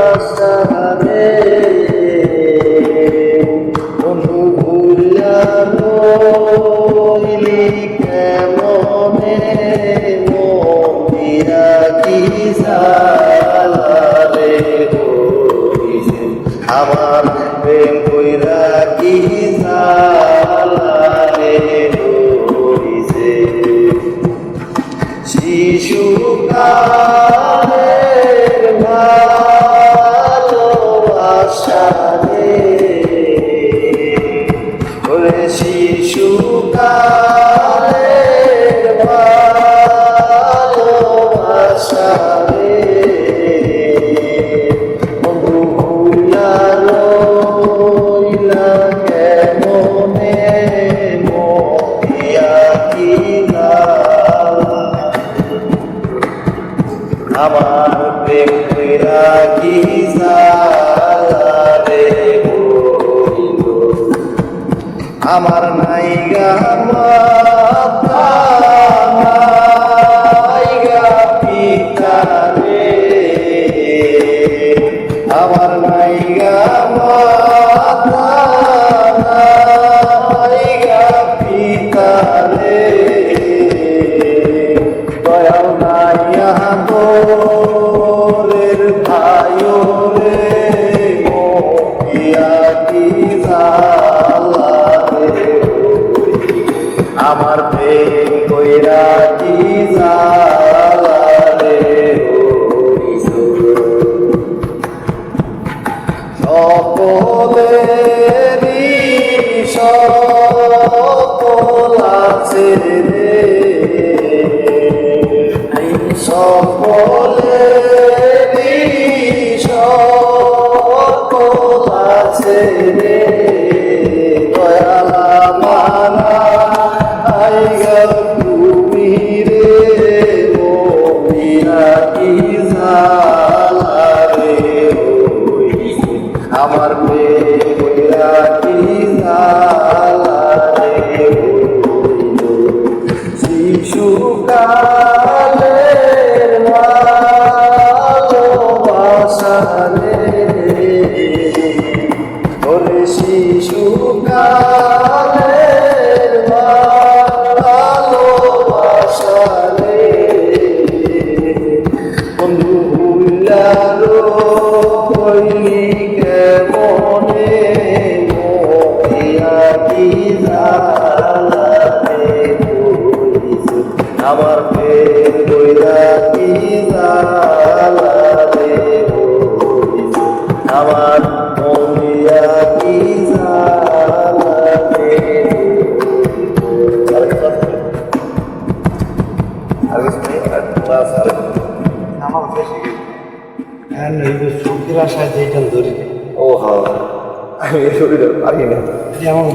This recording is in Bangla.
আশারে বন্ধু ভুলিয়া রইলি কেমনে মনিয়া কি জালারে হইছে আমার প্রেম কইরা কি জালারে হইছে শিশুকালের ভালোবাসারে ওরে শিশুকালের ভালোবাসারে বন্ধু ভুলিয়া রইলা কেমনে মরিয়া কি আমার প্রেম কইরা কি জালারে হইল আমার নাইগা মাতা নাইগা পিতা রে আমার নাইগা মাতা নাইগা পিতা রে দয়াল নাইয়া তোরের ভাইও রে মহিয়া কি জালারে আমার প্রেম কইরা কি জালারে সকলেরই সকল আছে রে সকলেরই সকল আছে রে দয়ালা মানা আইগা তুমি রে মমিনা কি জালারে হইছে আমার প্রেম কইরা কি জালারে হইল শিশুকালের ভালোবাসারে ওরে শিশুকালের ভালোবাসারে বন্ধু ভুলিয়া রইলি কেমনে মরিয়া কি জালারে হইছে আমার প্রেম কইরা কি জালারে হইছে আমার মরিয়া কি জালারে আমার বেশি হ্যাঁ সুখের আশায় যেটা ধরি ও হ্যাঁ আমি পারি না যেমন